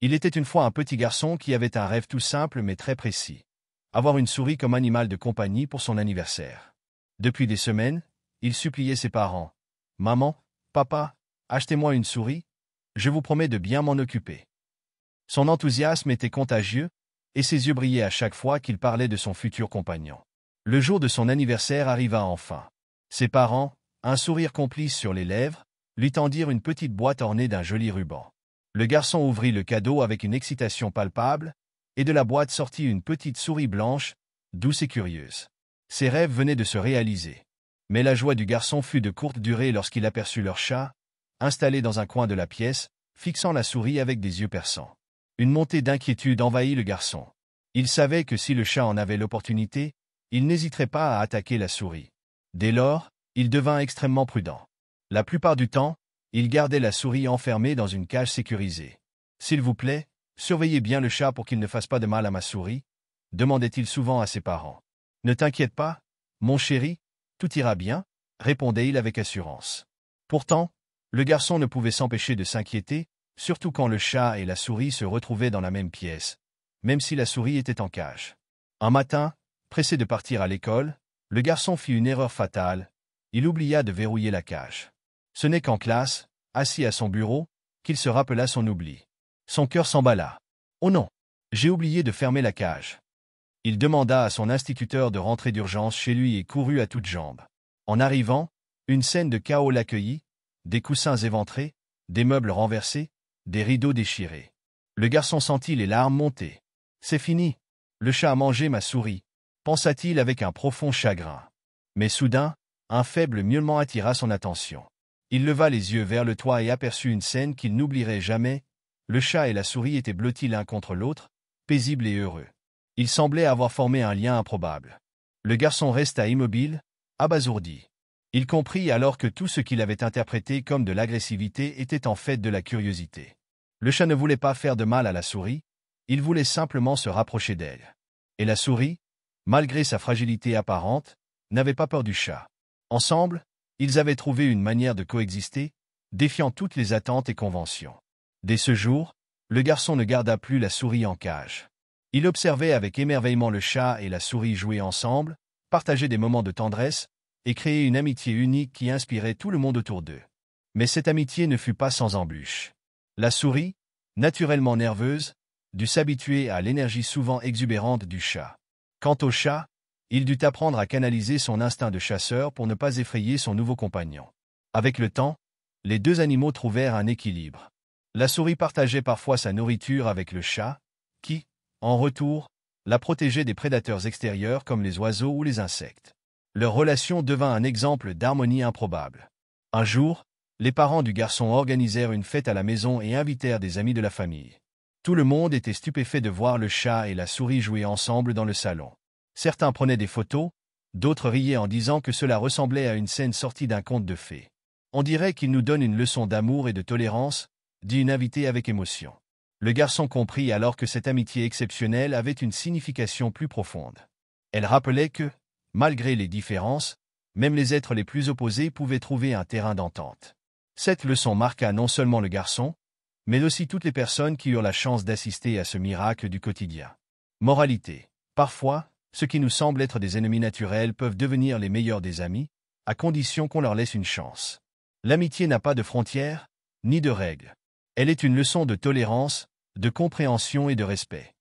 Il était une fois un petit garçon qui avait un rêve tout simple mais très précis. Avoir une souris comme animal de compagnie pour son anniversaire. Depuis des semaines, il suppliait ses parents. « Maman, papa, achetez-moi une souris, je vous promets de bien m'en occuper. » Son enthousiasme était contagieux, et ses yeux brillaient à chaque fois qu'il parlait de son futur compagnon. Le jour de son anniversaire arriva enfin. Ses parents, un sourire complice sur les lèvres, lui tendirent une petite boîte ornée d'un joli ruban. Le garçon ouvrit le cadeau avec une excitation palpable, et de la boîte sortit une petite souris blanche, douce et curieuse. Ses rêves venaient de se réaliser. Mais la joie du garçon fut de courte durée lorsqu'il aperçut leur chat, installé dans un coin de la pièce, fixant la souris avec des yeux perçants. Une montée d'inquiétude envahit le garçon. Il savait que si le chat en avait l'opportunité, il n'hésiterait pas à attaquer la souris. Dès lors, il devint extrêmement prudent. La plupart du temps, il gardait la souris enfermée dans une cage sécurisée. « S'il vous plaît, surveillez bien le chat pour qu'il ne fasse pas de mal à ma souris », demandait-il souvent à ses parents. « Ne t'inquiète pas, mon chéri, tout ira bien », répondait-il avec assurance. Pourtant, le garçon ne pouvait s'empêcher de s'inquiéter, surtout quand le chat et la souris se retrouvaient dans la même pièce, même si la souris était en cage. Un matin, pressé de partir à l'école, le garçon fit une erreur fatale, il oublia de verrouiller la cage. Ce n'est qu'en classe, assis à son bureau, qu'il se rappela son oubli. Son cœur s'emballa. « Oh non, j'ai oublié de fermer la cage. » Il demanda à son instituteur de rentrer d'urgence chez lui et courut à toutes jambes. En arrivant, une scène de chaos l'accueillit, des coussins éventrés, des meubles renversés, des rideaux déchirés. Le garçon sentit les larmes monter. « C'est fini. Le chat a mangé ma souris », pensa-t-il avec un profond chagrin. Mais soudain, un faible miaulement attira son attention. Il leva les yeux vers le toit et aperçut une scène qu'il n'oublierait jamais. Le chat et la souris étaient blottis l'un contre l'autre, paisibles et heureux. Ils semblaient avoir formé un lien improbable. Le garçon resta immobile, abasourdi. Il comprit alors que tout ce qu'il avait interprété comme de l'agressivité était en fait de la curiosité. Le chat ne voulait pas faire de mal à la souris, il voulait simplement se rapprocher d'elle. Et la souris, malgré sa fragilité apparente, n'avait pas peur du chat. Ensemble, ils avaient trouvé une manière de coexister, défiant toutes les attentes et conventions. Dès ce jour, le garçon ne garda plus la souris en cage. Il observait avec émerveillement le chat et la souris jouer ensemble, partager des moments de tendresse, et créer une amitié unique qui inspirait tout le monde autour d'eux. Mais cette amitié ne fut pas sans embûches. La souris, naturellement nerveuse, dut s'habituer à l'énergie souvent exubérante du chat. Quant au chat, il dut apprendre à canaliser son instinct de chasseur pour ne pas effrayer son nouveau compagnon. Avec le temps, les deux animaux trouvèrent un équilibre. La souris partageait parfois sa nourriture avec le chat, qui, en retour, la protégeait des prédateurs extérieurs comme les oiseaux ou les insectes. Leur relation devint un exemple d'harmonie improbable. Un jour, les parents du garçon organisèrent une fête à la maison et invitèrent des amis de la famille. Tout le monde était stupéfait de voir le chat et la souris jouer ensemble dans le salon. Certains prenaient des photos, d'autres riaient en disant que cela ressemblait à une scène sortie d'un conte de fées. « On dirait qu'il nous donne une leçon d'amour et de tolérance », dit une invitée avec émotion. Le garçon comprit alors que cette amitié exceptionnelle avait une signification plus profonde. Elle rappelait que, malgré les différences, même les êtres les plus opposés pouvaient trouver un terrain d'entente. Cette leçon marqua non seulement le garçon, mais aussi toutes les personnes qui eurent la chance d'assister à ce miracle du quotidien. Moralité. Parfois, ceux qui nous semblent être des ennemis naturels peuvent devenir les meilleurs des amis, à condition qu'on leur laisse une chance. L'amitié n'a pas de frontières, ni de règles. Elle est une leçon de tolérance, de compréhension et de respect.